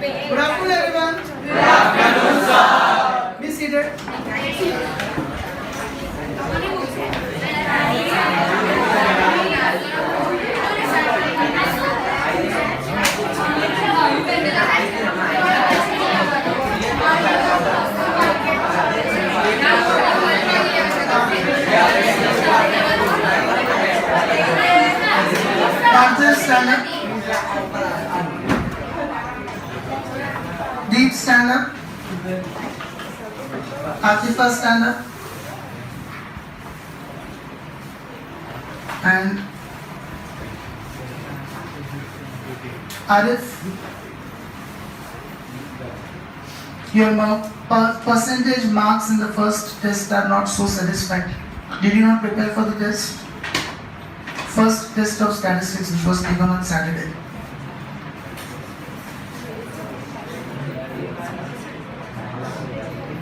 Good afternoon, everyone. Good afternoon, sir. Be seated. Partners, stand up. Deep, stand up. Atifa, stand up. And Arif, your percentage marks in the first test are not so satisfactory. Did you not prepare for the test? First test of statistics, which was given on Saturday.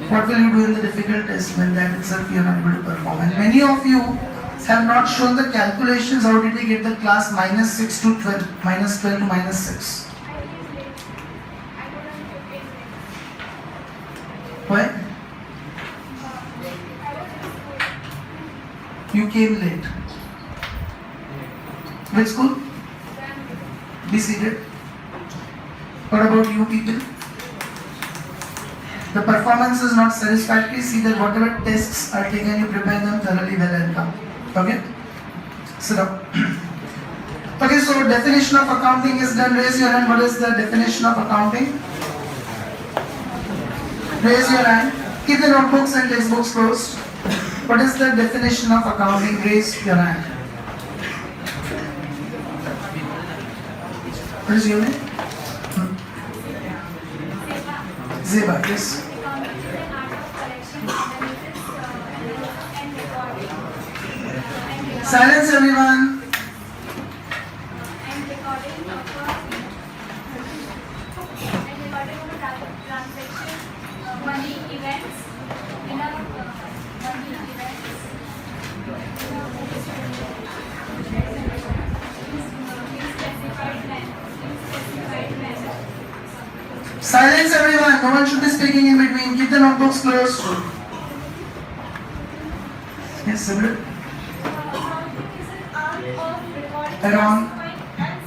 What will you do in the difficult test when that itself you are not able to perform? And many of you have not shown the calculations. How did we get the class -6 to 12, -12 to -6? Why? You came late. Which school? Be seated. What about you people? The performance is not satisfactory. See that whatever tests are taken, you prepare them thoroughly well and come. Okay? Sit down. Okay, so definition of accounting is done. Raise your hand. What is the definition of accounting? Raise your hand. Keep the notebooks and textbooks closed. What is the definition of accounting? Raise your hand. What is your name? Zeba, yes. Silence, everyone. Money events, Silence, everyone. No one should be speaking in between. Keep the notebooks closed. Yes, Sibyl. Around. and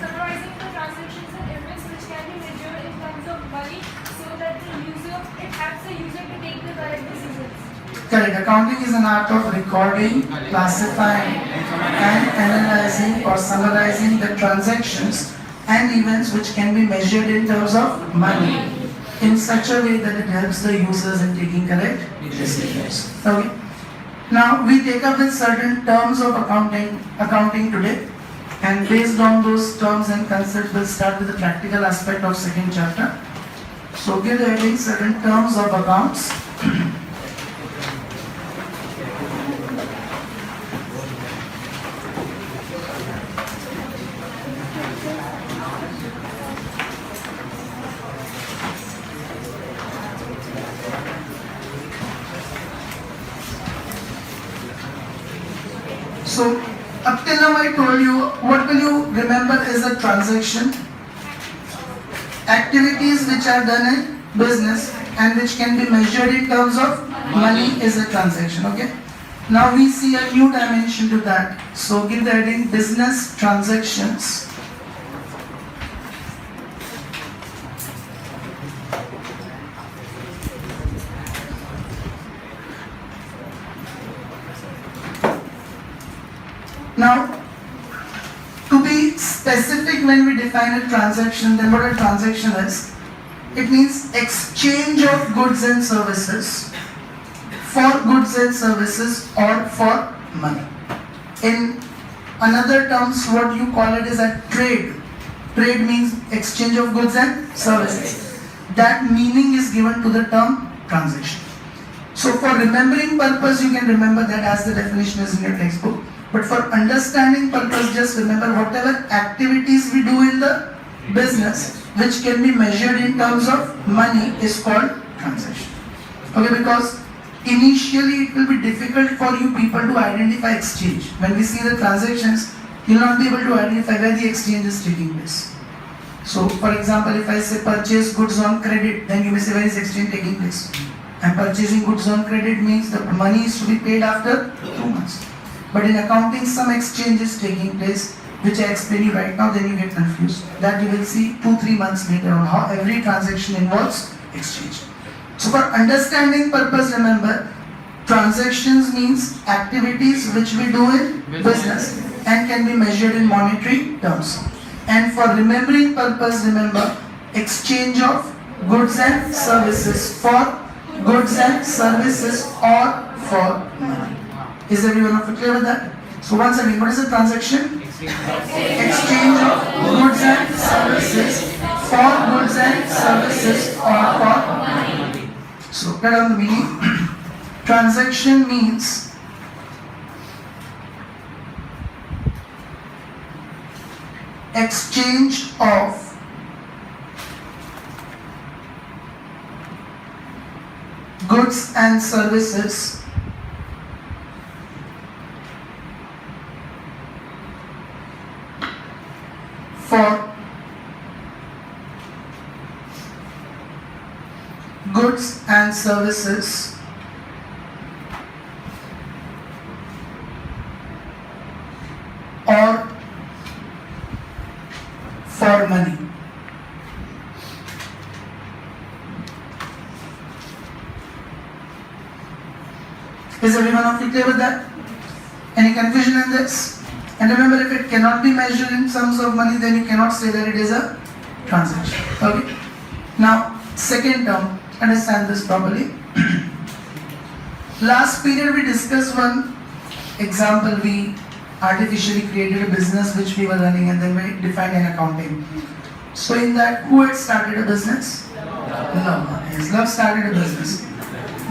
summarizing the transactions and events which can be measured in terms of money so that it helps the user to take the correct decisions. Correct. Accounting is an art of recording, classifying, and analyzing or summarizing the transactions and events which can be measured in terms of money in such a way that it helps the users in taking correct decisions. Okay. Now we take up with certain terms of accounting today, and based on those terms and concepts, we'll start with the practical aspect of second chapter. So give the heading certain terms of accounts. So, up till now I told you, what will you remember is a transaction, activities which are done in business and which can be measured in terms of money is a transaction, okay? Now we see a new dimension to that. So give the heading business transactions. Now, to be specific when we define a transaction, then what a transaction is? It means exchange of goods and services for goods and services or for money. In another terms, what you call it is a trade. Trade means exchange of goods and services. That meaning is given to the term transaction. So for remembering purpose, you can remember that as the definition is in your textbook. But for understanding purpose, just remember whatever activities we do in the business which can be measured in terms of money is called transaction. Okay, because initially it will be difficult for you people to identify exchange. When we see the transactions, you will not be able to identify where the exchange is taking place. So, for example, if I say purchase goods on credit, then you may say where is exchange taking place? And purchasing goods on credit means the money is to be paid after 2 months. But in accounting, some exchange is taking place, which I explain you right now, then you get confused. That you will see 2-3 months later on how every transaction involves exchange. So for understanding purpose, remember, transactions means activities which we do in business and can be measured in monetary terms. And for remembering purpose, remember exchange of goods and services for goods and services or for money. Is everyone of you clear with that? So once again, what is a transaction? Exchange of goods and services for goods and services or for money. So write down the meaning. Transaction means exchange of goods and services for goods and services or for money. Is everyone of you clear with that? Any confusion in this? And remember, if it cannot be measured in terms of money, then you cannot say that it is a transaction. Okay? Now, second term, understand this properly. Last period we discussed one example. We artificially created a business which we were running and then we defined an accounting. So in that, who had started a business? Love. Yes, Love started a business.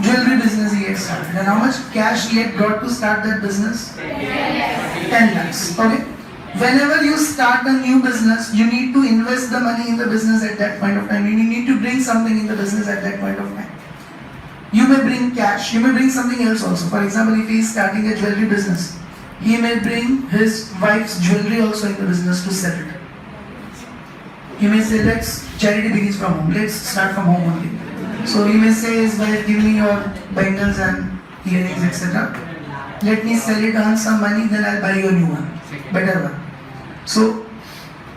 Jewelry business he had started. And how much cash he had got to start that business? 10 lakhs. Okay. Whenever you start a new business, you need to invest the money in the business at that point of time. You need to bring something in the business at that point of time. You may bring cash, you may bring something else also. For example, if he is starting a jewelry business, he may bring his wife's jewelry also in the business to sell it. He may say, charity begins from home. Let's start from home only. So he may say his wife, give me your bangles and earrings, etc. Let me sell it, earn some money, then I'll buy you a new one, better one. So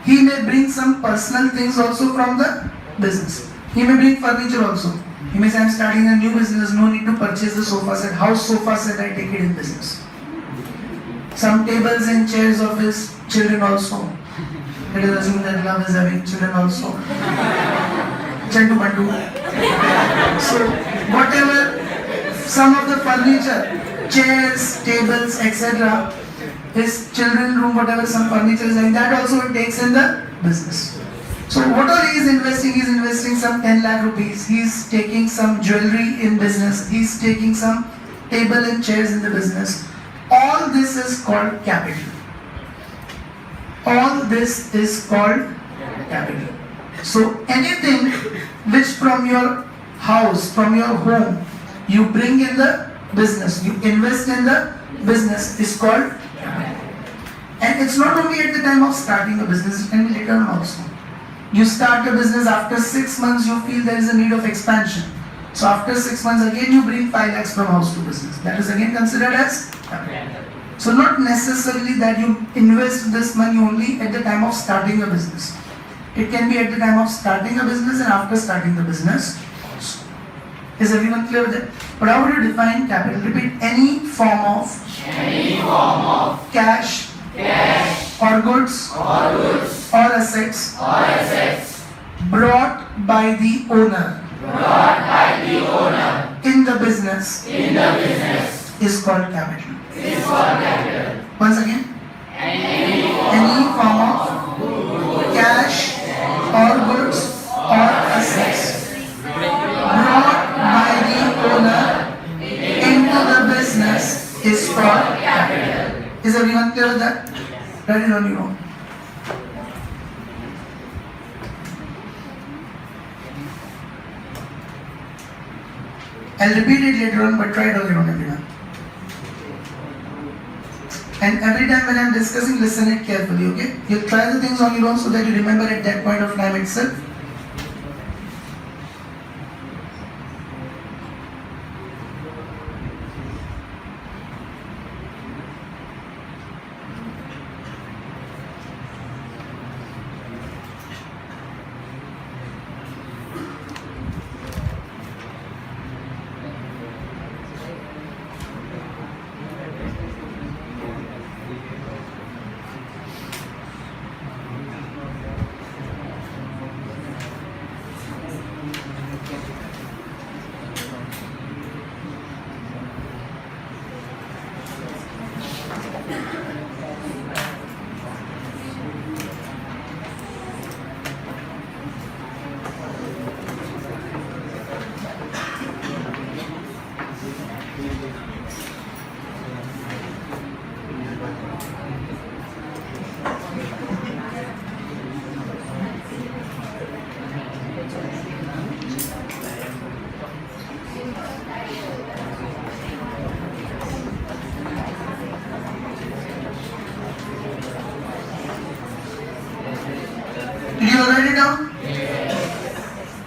he may bring some personal things also from the business. He may bring furniture also. He may say, I'm starting a new business, no need to purchase the sofa set. House sofa set, I take it in business. Some tables and chairs of his children also. Let us assume that Love is having children also. Chandu Pandu. So whatever, some of the furniture, chairs, tables, etc. His children room, whatever some furniture is like, that also it takes in the business. So what all he is investing some 10 lakh rupees. He is taking some jewelry in business. He is taking some table and chairs in the business. All this is called capital. All this is called capital. So anything which from your house, from your home, you bring in the business, you invest in the business is called capital. And it's not only at the time of starting a business, it can be later on also. You start a business, after 6 months you feel there is a need of expansion. So after 6 months again you bring 5 lakhs from house to business. That is again considered as capital. So not necessarily that you invest this money only at the time of starting a business. It can be at the time of starting a business and after starting the business also. Is everyone clear with that? But how would you define capital? Repeat, any form of cash or goods or assets brought by the owner in the business is called capital. Once again, any form of cash or goods or assets brought by the owner into the business is called capital. Is everyone clear with that? Write it on your own. I'll repeat it later on, but try it on your own, everyone. And every time when I'm discussing, listen it carefully, okay? You try the things on your own so that you remember at that point of time itself. Did you write it down?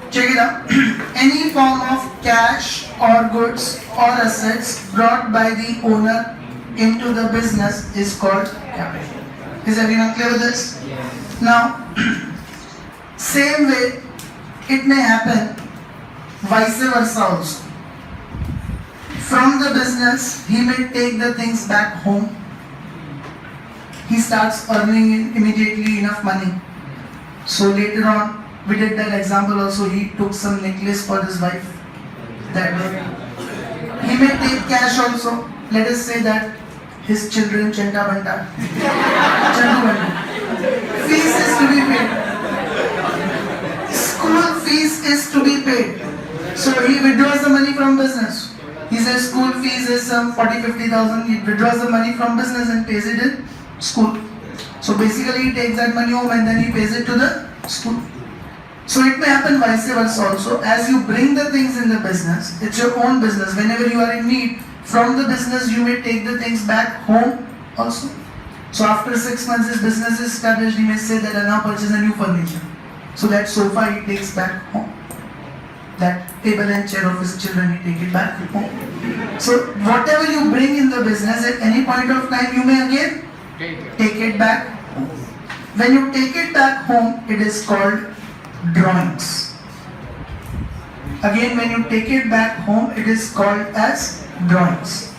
Check it out. Any form of cash or goods or assets brought by the owner into the business is called capital. Is everyone clear with this? Now, same way, it may happen vice versa also. From the business, he may take the things back home. He starts earning immediately enough money. So later on, we did that example also, he took some necklace for his wife. That way. He may take cash also. Let us say that his children, Chanta Banta, Chandu Banta. Fees is to be paid. School fees is to be paid. So he withdraws the money from business. He says school fees is some 40-50,000. He withdraws the money from business and pays it in school. So basically he takes that money home and then he pays it to the school. So it may happen vice versa also. As you bring the things in the business, it's your own business. Whenever you are in need, from the business you may take the things back home also. So after 6 months his business is established, he may say that I now purchase a new furniture. So that sofa he takes back home. That table and chair of his children, he take it back home. So whatever you bring in the business, at any point of time you may again take it back home. When you take it back home, it is called drawings. Again, when you take it back home, it is called as drawings.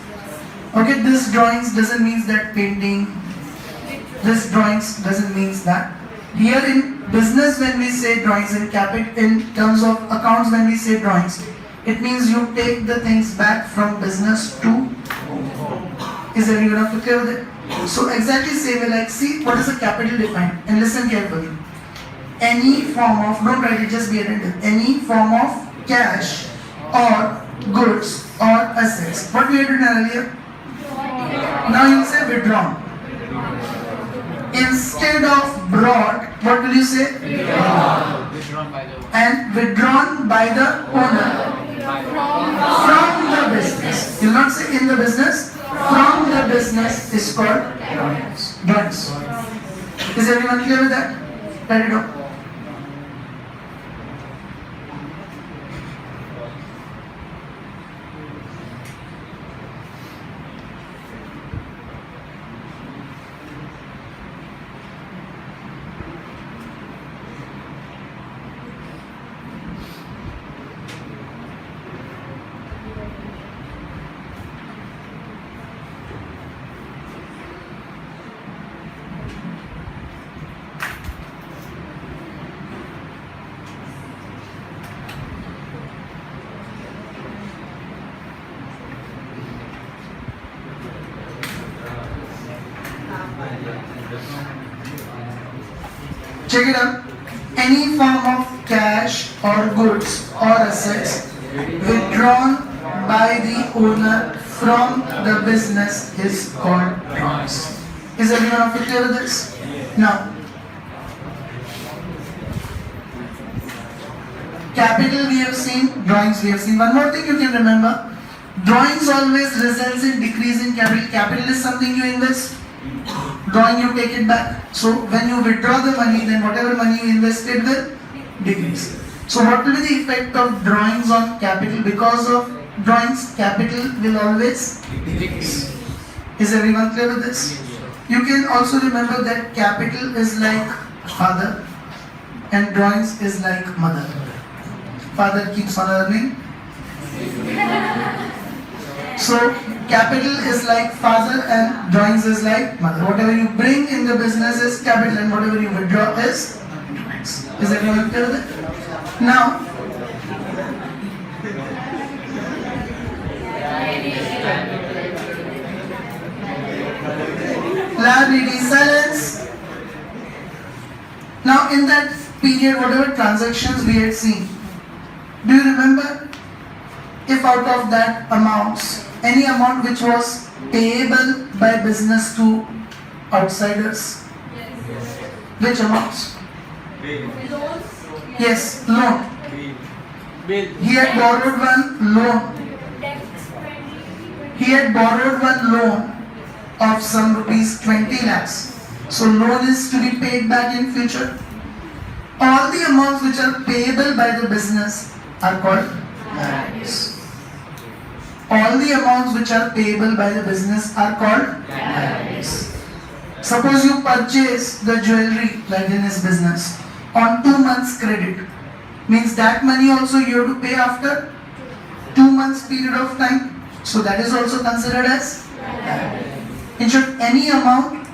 Okay, this drawings doesn't mean that painting. This drawings doesn't mean that. Here in business, when we say drawings, in terms of accounts, when we say drawings, it means you take the things back from business to home. Is everyone clear with it? So exactly same way, like see what is a capital defined, and listen carefully. Any form of, don't write it, just be attentive. Any form of cash or goods or assets. What we had done earlier? Now you say withdrawn. Instead of brought, what will you say? And withdrawn by the owner from the business. You will not say in the business. From the business is called drawings. Is everyone clear with that? Write it down. Check it out. Any form of cash or goods or assets withdrawn by the owner from the business is called drawings. Is everyone clear with this? Now, capital we have seen, drawings we have seen. One more thing you can remember. Drawings always results in decrease in capital. Capital is something you invest. Drawing, you take it back. So when you withdraw the money, then whatever money you invested will decrease. So what will be the effect of drawings on capital? Because of drawings, capital will always decrease. Is everyone clear with this? You can also remember that capital is like father and drawings is like mother. Father keeps on earning. So capital is like father and drawings is like mother. Whatever you bring in the business is capital and whatever you withdraw is drawings. Is everyone clear with it? Now, liability silence. Now in that period, whatever transactions we had seen, do you remember if out of that amounts, any amount which was payable by business to outsiders? Which amounts? Loans. Yes, loan. Bill. He had borrowed one loan. Debts. He had borrowed one loan of some rupees 20 lakhs. So loan is to be paid back in future. All the amounts which are payable by the business are called liabilities. All the amounts which are payable by the business are called liabilities. Suppose you purchase the jewelry like in his business on 2 months credit. Means that money also you have to pay after 2 months period of time. So that is also considered as liability. In short, any amount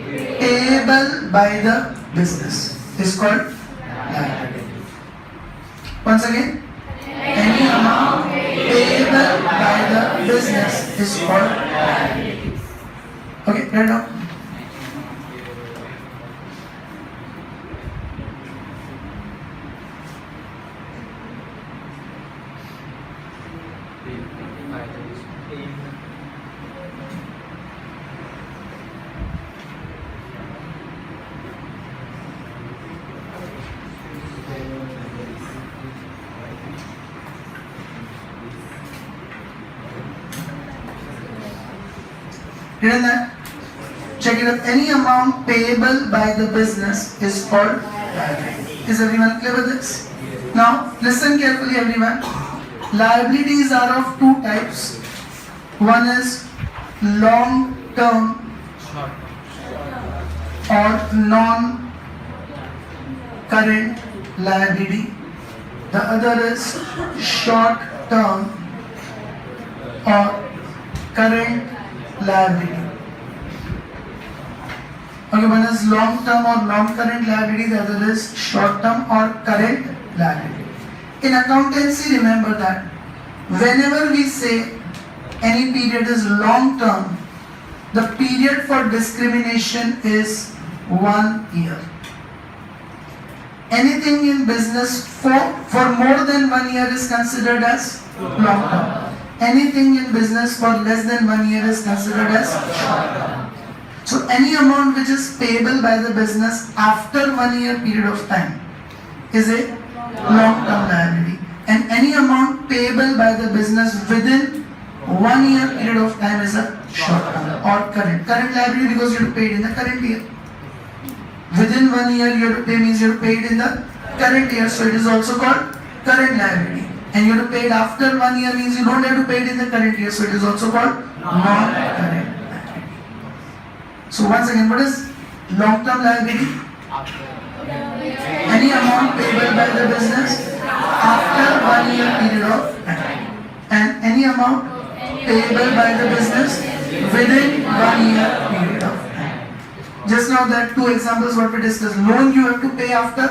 payable by the business is called liability. Once again, any amount payable by the business is called liability. Okay, write down. Written that? Check it out. Any amount payable by the business is called liability. Is everyone clear with this? Now, listen carefully, everyone. Liabilities are of two types. One is long-term or non-current liability. The other is short-term or current liability. Okay, one is long-term or non-current liability, the other is short-term or current liability. In accountancy, remember that whenever we say any period is long-term, the period for discrimination is 1 year. Anything in business for more than 1 year is considered as long-term. Anything in business for less than 1 year is considered as short-term. So any amount which is payable by the business after 1 year period of time is a long-term liability. And any amount payable by the business within 1 year period of time is a short-term or current. Current liability because you have paid in the current year. Within 1 year you have to pay means you have paid in the current year. So it is also called current liability. And you have to pay it after 1 year means you don't have to pay it in the current year. So it is also called non-current liability. So once again, what is long-term liability? Any amount payable by the business after 1 year period of time. And any amount payable by the business within 1 year period of time. Just now that two examples what we discussed. Loan you have to pay after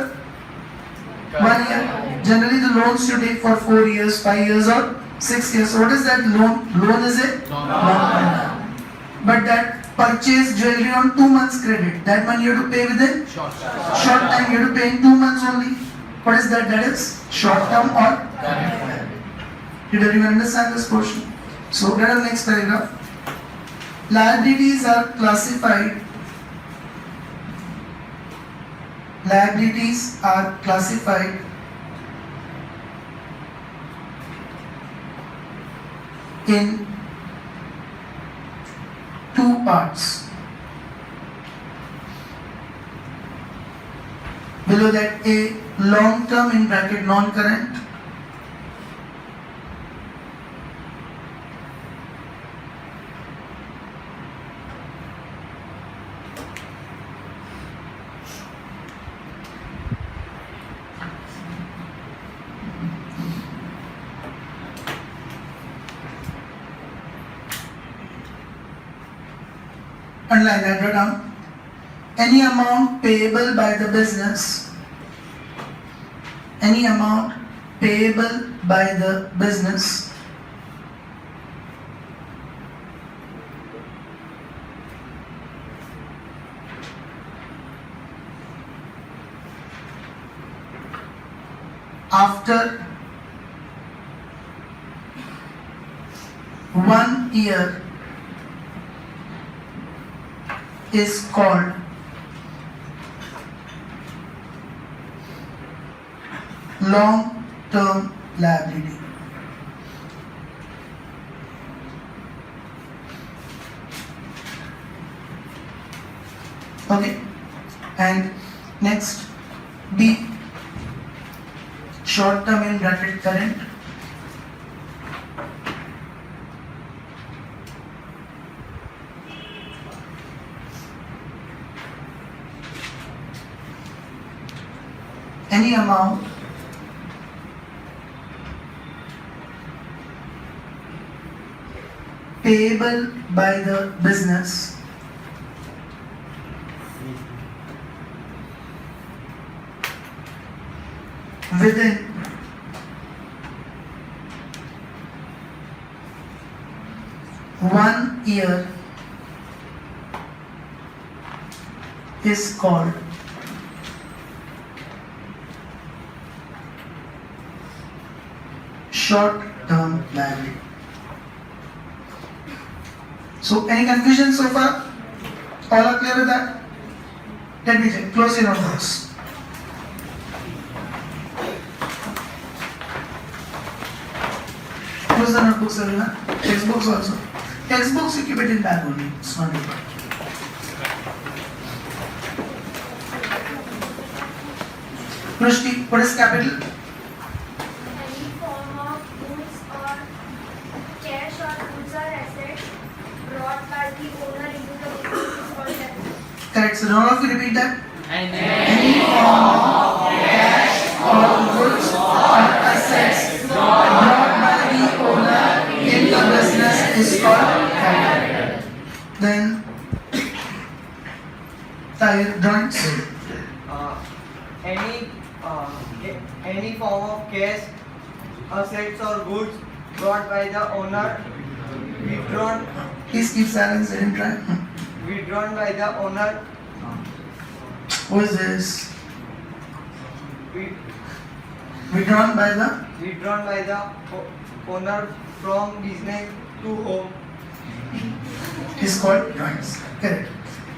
1 year. Generally the loans you take for 4 years, 5 years or 6 years. So what is that loan? Loan is a long-term. But that purchase jewelry on 2 months credit, that money you have to pay within short time. You have to pay in 2 months only. What is that? That is short-term or current. Did everyone understand this portion? So get on next paragraph. Liabilities are classified. Liabilities are classified in two parts. Below that, A, long term in bracket non-current. Underline that, write down. Any amount payable by the business, any amount payable by the business after 1 year is called long-term liability. Okay, and next, B, short-term in bracket current. Any amount payable by the business within 1 year is called short-term liability. So, any confusion so far? All are clear with that? Let me check. Close your notebooks. Close the notebooks, everyone. Textbooks also. Textbooks you keep it in bag only. It's not important. Prishti, what is capital? Any form of goods or cash or goods or assets brought by the owner into the business is called capital. Correct. So, all of you repeat that. Any form of cash or goods or assets brought by the owner in the business is called capital. Then, tire drawings. Any form of cash, assets or goods brought by the owner, withdrawn Please keep silence. Let him try. withdrawn by the owner, Who is this? with- Withdrawn by the. withdrawn by the owner from business to home. Is called drawings. Correct.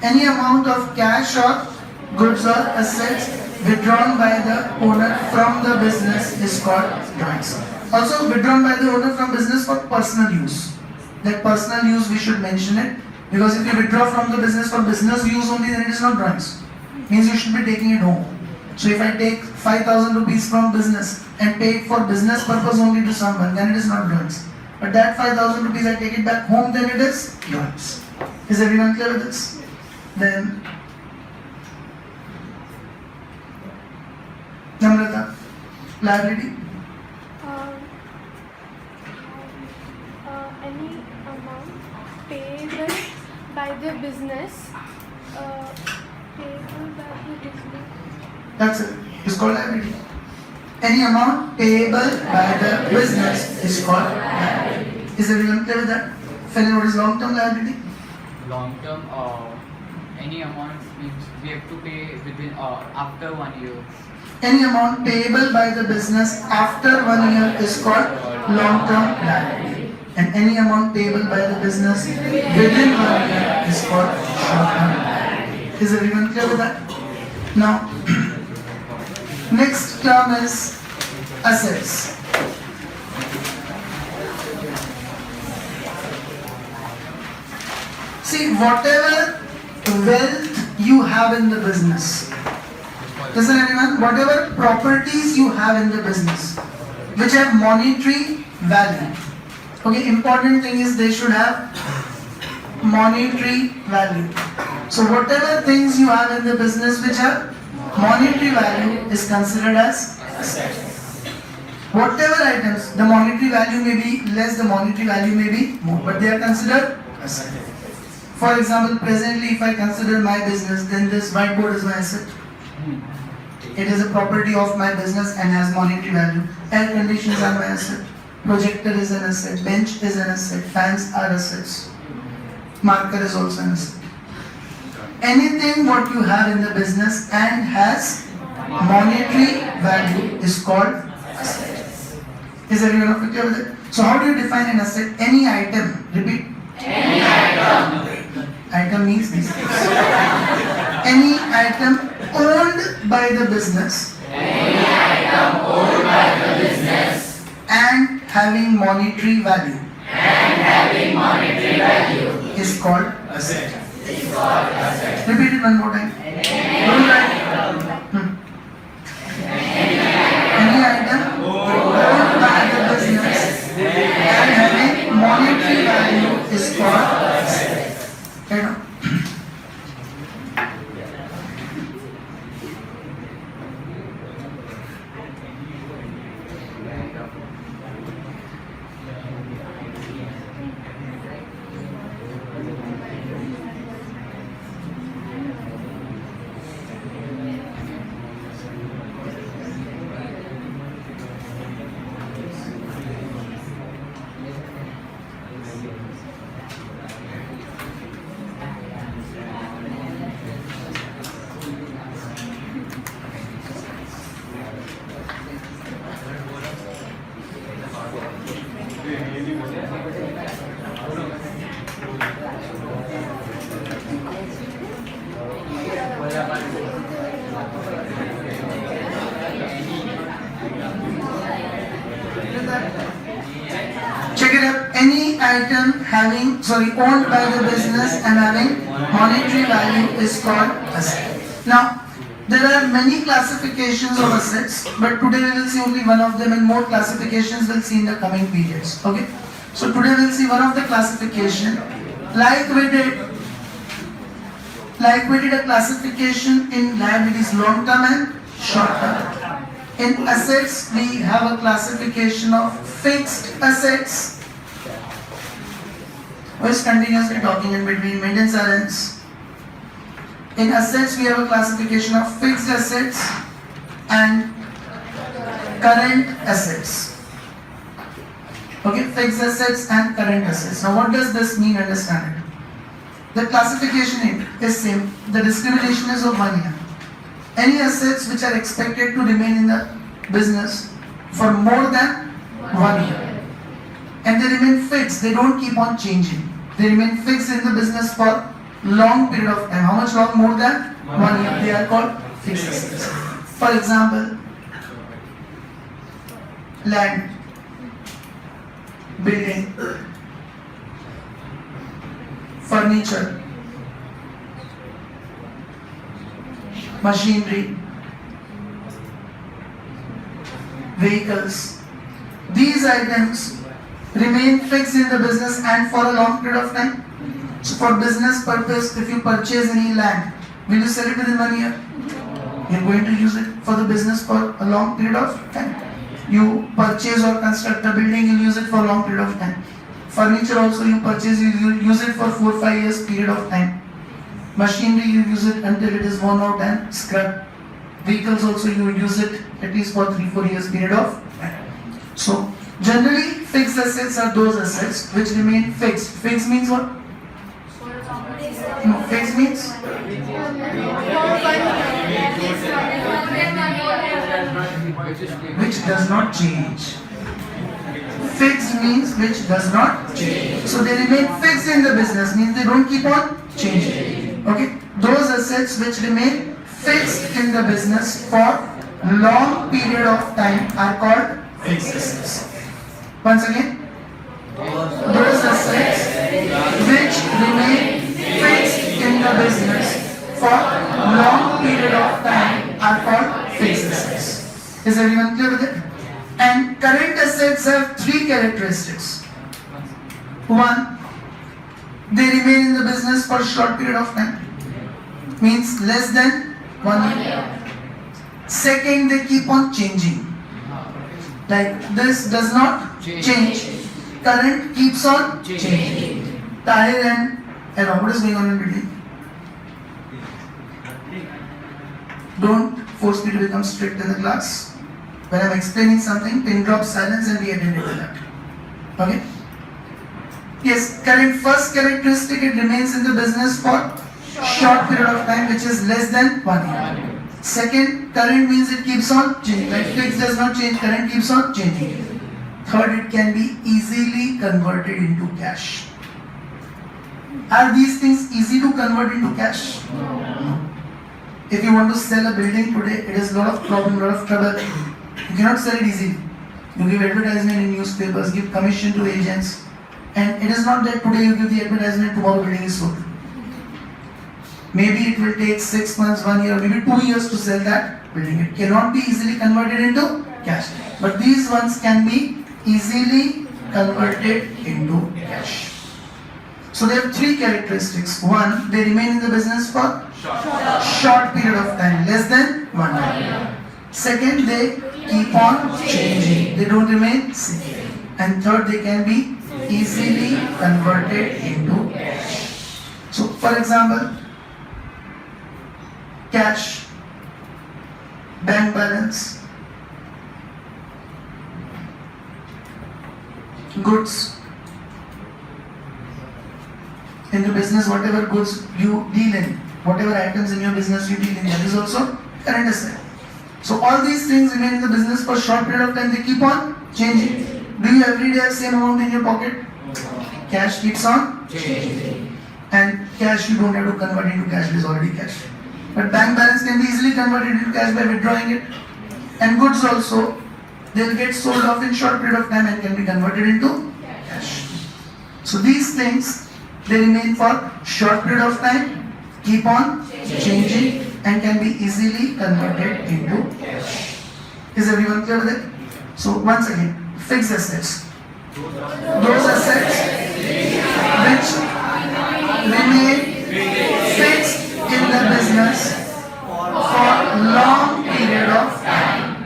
Any amount of cash or goods or assets withdrawn by the owner from the business is called drawings. Also, withdrawn by the owner from business for personal use. That personal use we should mention it, because if you withdraw from the business for business use only, then it is not drawings. Means you should be taking it home. So if I take 5,000 rupees from business and pay it for business purpose only to someone, then it is not drawings. But that 5,000 rupees I take it back home, then it is drawings. Is everyone clear with this? Then, Namrata, liability. Any amount payable by the business, payable by the business. That's it. It's called liability. Any amount payable by the business is called liability. Is everyone clear with that? Fellow, what is long-term liability? Long term, any amount means we have to pay within after 1 year. Any amount payable by the business after 1 year is called long-term liability. And any amount payable by the business within 1 year is called short-term liability. Is everyone clear with that? Now, next term is assets. See, whatever wealth you have in the business, Listen everyone, whatever properties you have in the business which have monetary value. Okay, important thing is they should have monetary value. So whatever things you have in the business which have monetary value is considered as asset. Whatever items, the monetary value may be less, the monetary value may be more, but they are considered asset. For example, presently if I consider my business, then this whiteboard is my asset. It is a property of my business and has monetary value. Air conditioners are my asset. Projector is an asset. Bench is an asset. Fans are assets. Marker is also an asset. Anything what you have in the business and has monetary value is called asset. Is everyone okay with it? So how do you define an asset? Any item. Repeat. Any item. Item means these things. Any item owned by the business. Any item owned by the business. And having monetary value. And having monetary value. Is called asset. Is called asset. Repeat it one more time. Any item owned by the business and having monetary value is called asset. You know? Check it up. Any item owned by the business and having monetary value is called asset. Now, there are many classifications of assets, but today we will see only one of them, and more classifications we'll see in the coming periods. Okay? So today we'll see one of the classification. Like we did a classification in liabilities, long term and short term. In assets, we have a classification of fixed assets. Who is continuously talking in between? Maintenance errands. In assets, we have a classification of fixed assets and current assets. Okay, fixed assets and current assets. Now, what does this mean? Understand it. The classification is same. The discrimination is of 1 year. Any assets which are expected to remain in the business for more than 1 year. And they remain fixed, they don't keep on changing. They remain fixed in the business for long period of time. How much long? More than 1 year. They are called fixed assets. For example, land, building, furniture, machinery, vehicles. These items remain fixed in the business and for a long period of time. So for business purpose, if you purchase any land, will you sell it within 1 year? You're going to use it for the business for a long period of time. You purchase or construct a building, you'll use it for a long period of time. Furniture also you purchase, you use it for 4-5 years period of time. Machinery you use it until it is worn out and scrapped. Vehicles also you use it at least for 3-4 years period of time. So generally fixed assets are those assets which remain fixed. Fixed means what? No, fixed means? Which does not change. Fixed means which does not change. So they remain fixed in the business, means they don't keep on changing. Okay? Those assets which remain fixed in the business for long period of time are called fixed assets. Once again, those assets which remain fixed in the business for long period of time are called fixed assets. Is everyone clear with it? And current assets have three characteristics. One, they remain in the business for a short period of time, means less than 1 year. Second, they keep on changing. Like this does not change. Current keeps on changing. Tire and what is going on in between? Don't force me to become strict in the class. When I'm explaining something, pin drop silence and we attend to that. Okay? Yes, current first characteristic, it remains in the business for short period of time, which is less than 1 year. Second, current means it keeps on changing. Like fixed does not change, current keeps on changing. Third, it can be easily converted into cash. Are these things easy to convert into cash? No. If you want to sell a building today, it is a lot of problem, lot of trouble. You cannot sell it easily. You give advertisement in newspapers, give commission to agents, and it is not that today you give the advertisement, tomorrow building is sold. Maybe it will take 6 months, 1 year, maybe 2 years to sell that building. It cannot be easily converted into cash. But these ones can be easily converted into cash. So they have three characteristics. One, they remain in the business for short period of time, less than 1 year. Second, they keep on changing. They don't remain same. And third, they can be easily converted into cash. So for example, cash, bank balance, goods. In the business, whatever goods you deal in, whatever items in your business you deal in, that is also current asset. So all these things remain in the business for a short period of time, they keep on changing. Do you every day have same amount in your pocket? Cash keeps on changing. And cash you don't have to convert into cash, it is already cash. But bank balance can be easily converted into cash by withdrawing it. And goods also, they'll get sold off in short period of time and can be converted into cash. So these things, they remain for short period of time, keep on changing, and can be easily converted into cash. Is everyone clear with it? So once again, fixed assets. Those assets which remain fixed in the business for long period of time.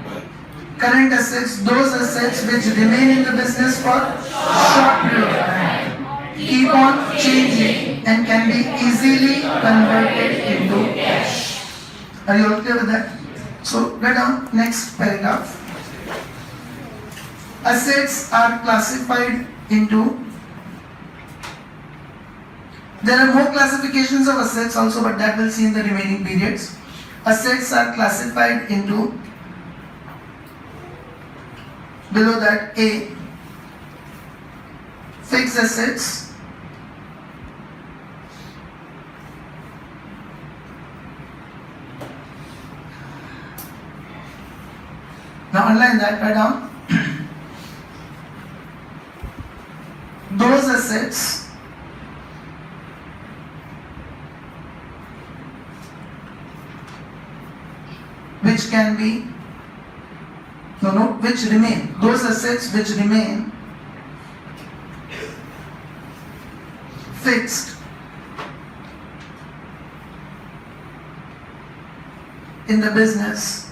Current assets, those assets which remain in the business for short period of time, keep on changing and can be easily converted into cash. Are you all clear with that? So write down next paragraph. Assets are classified into, there are more classifications of assets also, but that we'll see in the remaining periods. Assets are classified into, below that, A, fixed assets, now underline that, write down. Those assets which can be, which remain, those assets which remain fixed in the business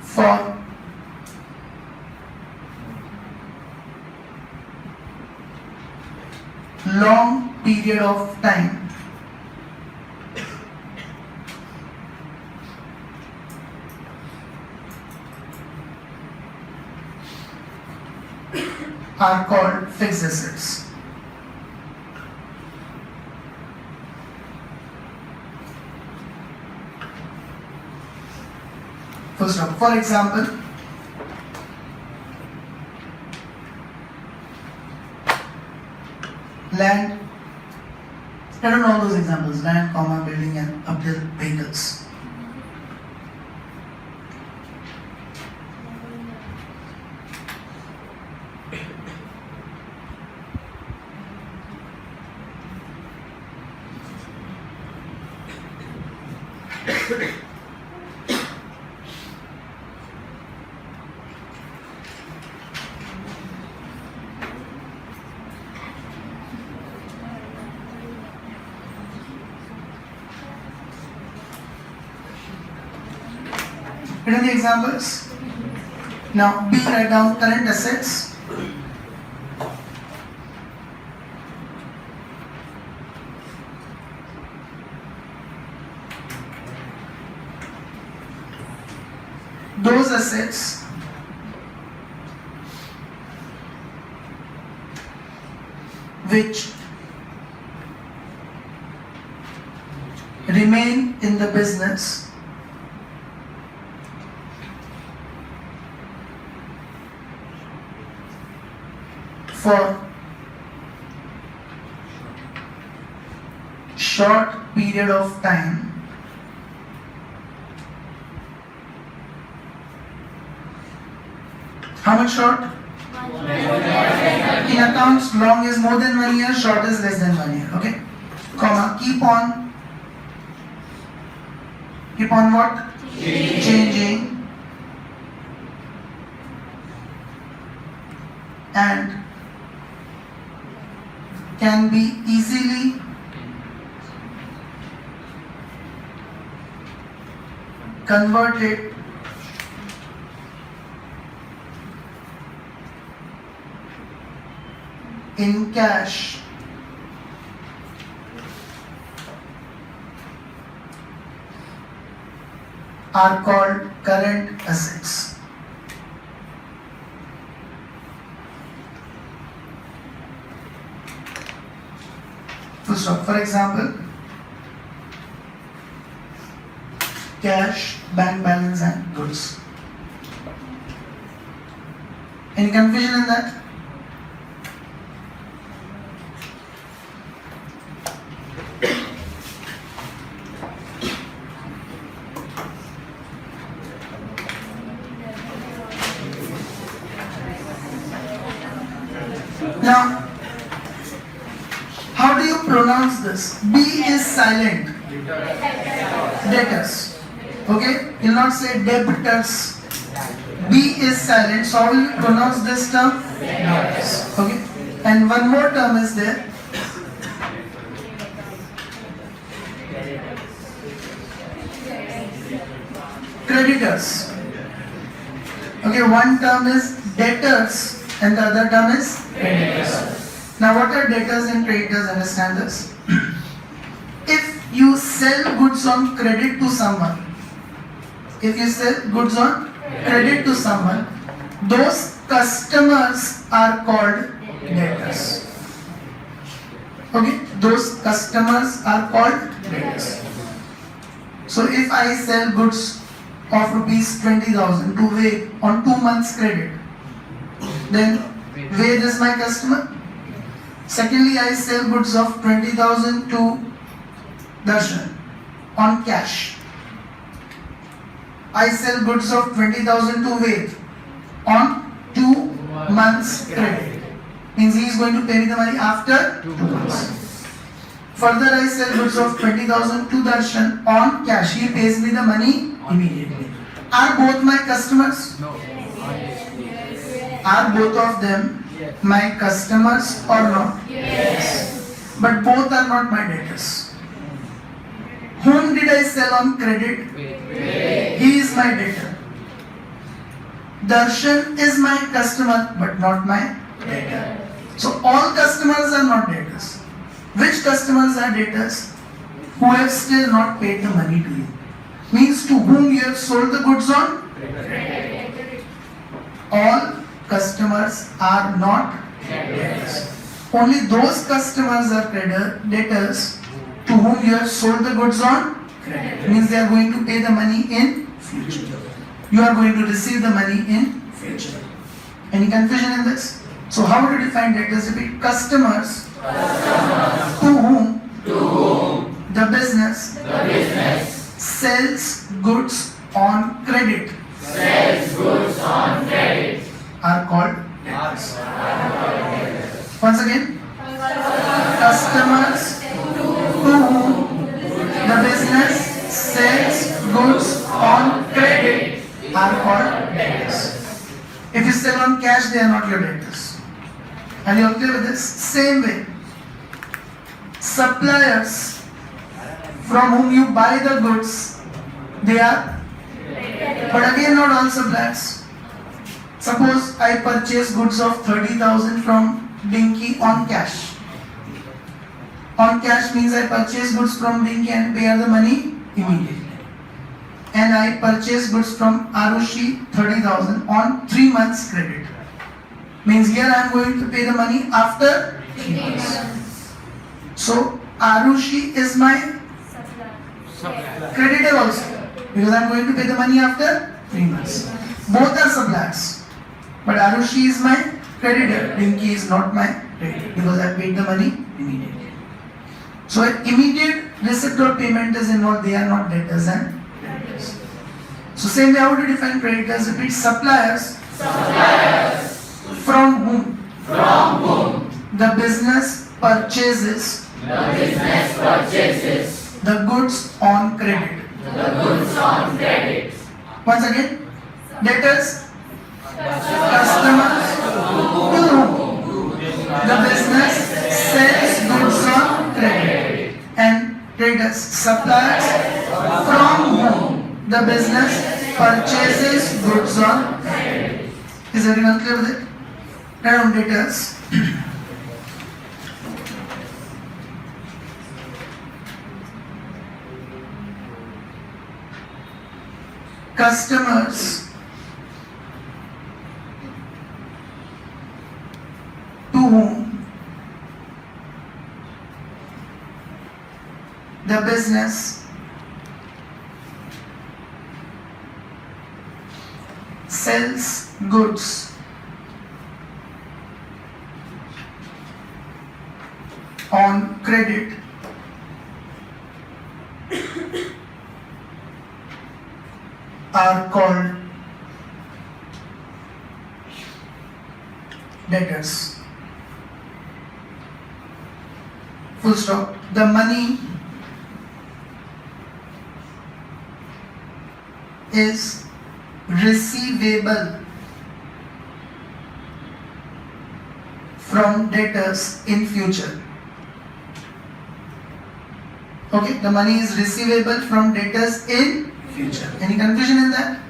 for long period of time are called fixed assets. Full stop. For example, land, I don't know all those examples, land, building and uphill vehicles. Written the examples. Now B, write down current assets. Those assets which remain in the business for short period of time how much short? In accounts, long is more than 1 year, short is less than 1 year. Okay? Comma, keep on what? Changing and can be easily converted in cash are called current assets. Full stop. For example, cash, bank balance and goods. Any confusion in that? Now, how do you pronounce this? B is silent. Debtors. Okay? You'll not say debtors. B is silent. So how will you pronounce this term? Debtors. Okay? And one more term is there. Creditors. Okay, one term is debtors and the other term is creditors. Now what are debtors and creditors? Understand this. If you sell goods on credit to someone, those customers are called debtors. Okay, those customers are called debtors. So if I sell goods of rupees 20,000 to Ved on 2 months credit, then Ved is my customer. Secondly, I sell goods of 20,000 to Darshan on cash. I sell goods of 20,000 to Ved on 2 months credit. Means he is going to pay me the money after 2 months. Further, I sell goods of 20,000 to Darshan on cash. He pays me the money immediately. Are both my customers? No. Are both of them my customers or not? Yes. But both are not my debtors. Whom did I sell on credit? He is my debtor. Darshan is my customer but not my debtor. So all customers are not debtors. Which customers are debtors? Who have still not paid the money to you. Means to whom you have sold the goods on? All customers are not debtors. Only those customers are debtors to whom you have sold the goods on credit. Means they are going to pay the money in future. You are going to receive the money in future. Any confusion in this? So how to define debtors? Repeat. Customers to whom the business sells goods on credit are called debtors. Once again, customers to whom the business sells goods on credit are called debtors. If you sell on cash, they are not your debtors. Are you okay with this? Same way, suppliers from whom you buy the goods, they are, but again not all suppliers. Suppose I purchase goods of 30,000 from Dinky on cash. On cash means I purchase goods from Dinky and pay her the money immediately. And I purchase goods from Arushi 30,000 on 3 months credit. Means here I am going to pay the money after 3 months. So Arushi is my creditor also, because I am going to pay the money after 3 months. Both are suppliers, but Arushi is my creditor, Dinky is not my creditor, because I paid the money immediately. So immediate receipt or payment is involved, they are not debtors and creditors. So same way, how to define creditors? Repeat, suppliers, from whom the business purchases the goods on credit. Once again, debtors, customers to whom the business sells goods on credit, and traders, suppliers from whom the business purchases goods on credit. Is everyone clear with it? Now debtors. Customers to whom the business sells goods on credit are called debtors. Full stop. The money is receivable from debtors in future. Okay, the money is receivable from debtors in future. Any confusion in that?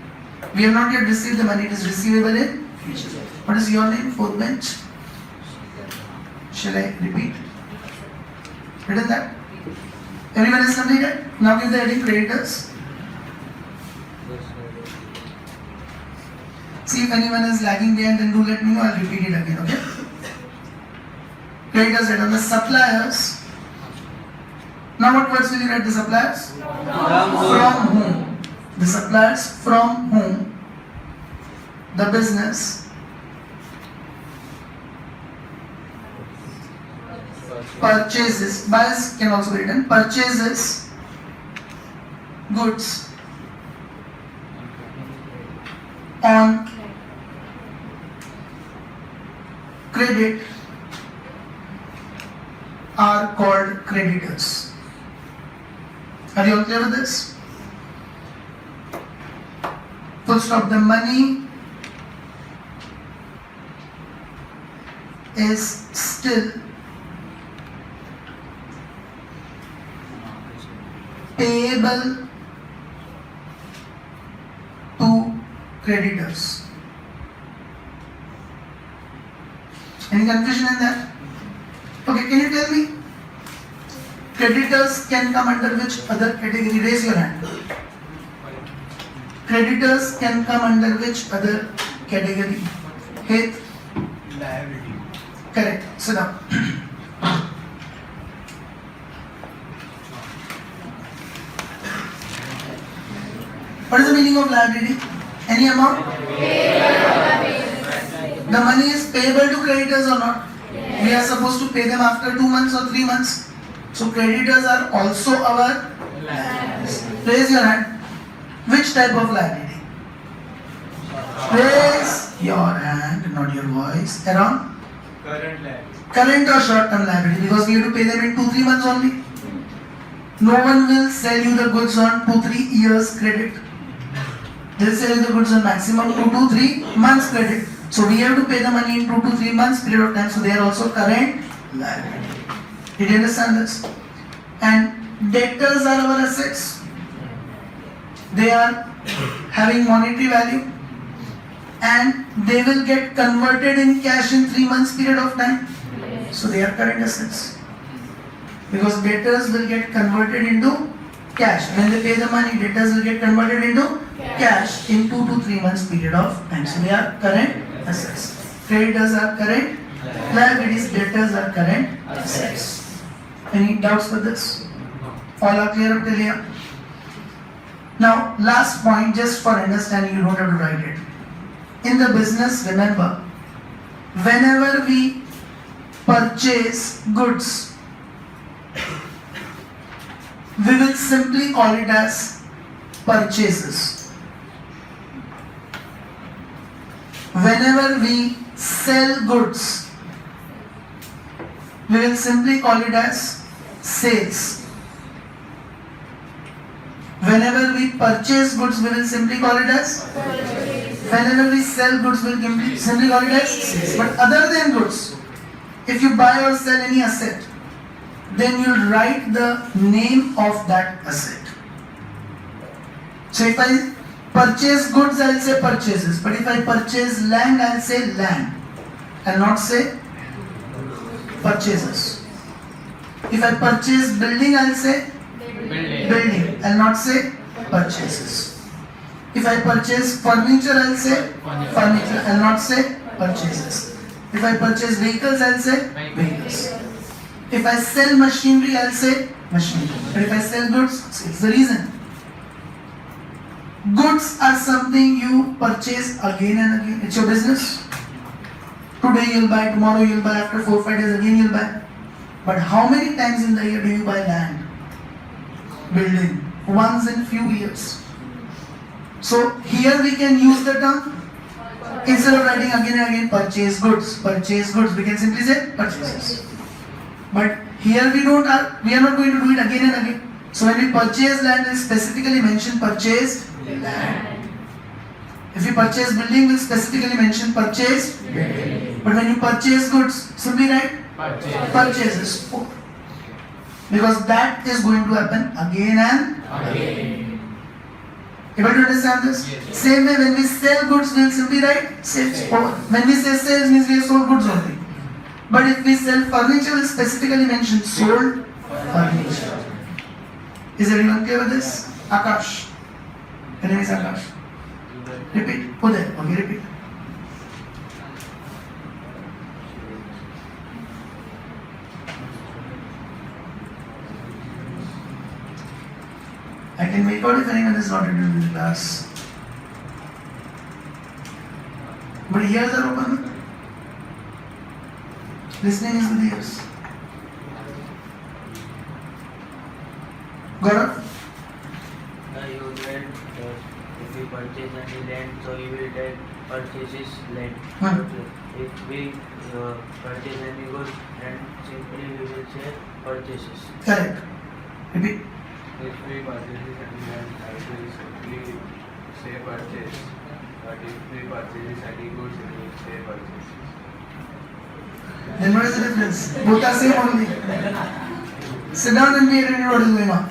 We have not yet received the money, it is receivable in future. What is your name? Fourth bench? Shall I repeat? Written that? Everyone is completed? Now give the heading creditors. See if anyone is lagging behind, then do let me know, I'll repeat it again, okay? Creditors head on the suppliers. Now what words will you write the suppliers? From whom? The suppliers from whom the business purchases, buys can also be written, purchases goods on credit are called creditors. Are you all clear with this? Full stop. The money is still payable to creditors. Any confusion in that? Okay, can you tell me? Creditors can come under which other category? Raise your hand. Creditors can come under which other category? Hit. Liability. Correct. Sit down. What is the meaning of liability? Any amount? The money is payable to creditors or not? We are supposed to pay them after 2 months or 3 months. So creditors are also our liabilities. Raise your hand. Which type of liability? Raise your hand, not your voice. Around? Current liability. Current or short term liability, because we have to pay them in 2-3 months only. No one will sell you the goods on 2-3 years credit. They'll sell you the goods on maximum 2 to 3 months credit. So we have to pay the money in 2 to 3 months period of time. So they are also current liability. Did you understand this? And debtors are our assets. They are having monetary value and they will get converted in cash in 3 months period of time. So they are current assets. Because debtors will get converted into cash. When they pay the money, debtors will get converted into cash in 2 to 3 months period of time. So they are current assets. Creditors are current liabilities, debtors are current assets. Any doubts with this? All are clear up till here? Now, last point, just for understanding, you don't have to write it. In the business, remember, whenever we purchase goods, we will simply call it as purchases. Whenever we sell goods, we will simply call it as sales. Whenever we purchase goods, we will simply call it as purchase. Whenever we sell goods, we will simply call it as sales. But other than goods, if you buy or sell any asset, then you write the name of that asset. So if I purchase goods, I'll say purchases. But if I purchase land, I'll say land. I'll not say purchases. If I purchase building, I'll say building. I'll not say purchases. If I purchase furniture, I'll say furniture. I'll not say purchases. If I purchase vehicles, I'll say vehicles. If I sell machinery, I'll say machinery. But if I sell goods, it's the reason. Goods are something you purchase again and again. It's your business. Today you'll buy, tomorrow you'll buy, after 4-5 days again you'll buy. But how many times in the year do you buy land? Building. Once in few years. So here we can use the term. Instead of writing again and again purchase goods, we can simply say purchases. But here we are not going to do it again and again. So when we purchase land, we specifically mention purchase land. If you purchase building, we specifically mention purchase building. But when you purchase goods, simply write purchases. Because that is going to happen again and again. Able to understand this? Yes. Same way when we sell goods, we will simply write sales. When we say sales, means we have sold goods only. But if we sell furniture, we will specifically mention sold furniture. Is everyone clear with this? Akash. Your name is Akash. Repeat. Uday. Okay, repeat. I can make out if anyone is not attending the class. But ears are open. Listening is with ears. Gaurav? You get, if you purchase any land, so you will get purchases land. If we purchase any goods, then simply we will say purchases. Correct. Repeat. If we purchase any land, I will simply say purchase. But if we purchase any goods, it will say purchases. Then what is the difference? Both are same only. Sit down and be attentive what is going on.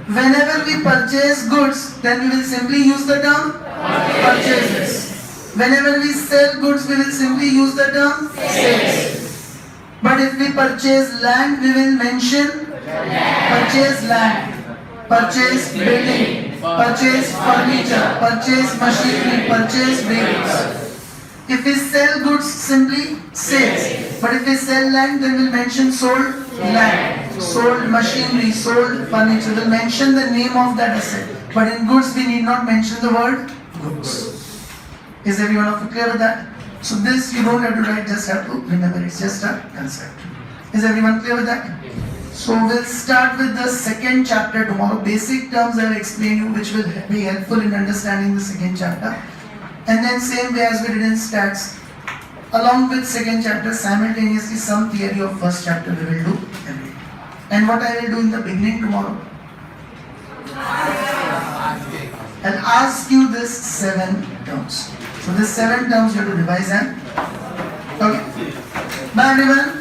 Whenever we purchase goods, then we will simply use the term purchases. Whenever we sell goods, we will simply use the term sales. But if we purchase land, we will mention purchase land, purchase building, purchase furniture, purchase machinery, purchase vehicles. If we sell goods, simply sales. But if we sell land, then we'll mention sold land, sold machinery, sold furniture. We'll mention the name of that asset. But in goods, we need not mention the word goods. Is everyone of you clear with that? So this you don't have to write, just have to remember. It's just a concept. Is everyone clear with that? So we'll start with the second chapter tomorrow. Basic terms I will explain you, which will be helpful in understanding the second chapter. And then same way as we did in stats, along with second chapter, simultaneously some theory of first chapter we will do every day. And what I will do in the beginning tomorrow, I'll ask you this 7 terms. So this 7 terms you have to revise and okay. Bye everyone.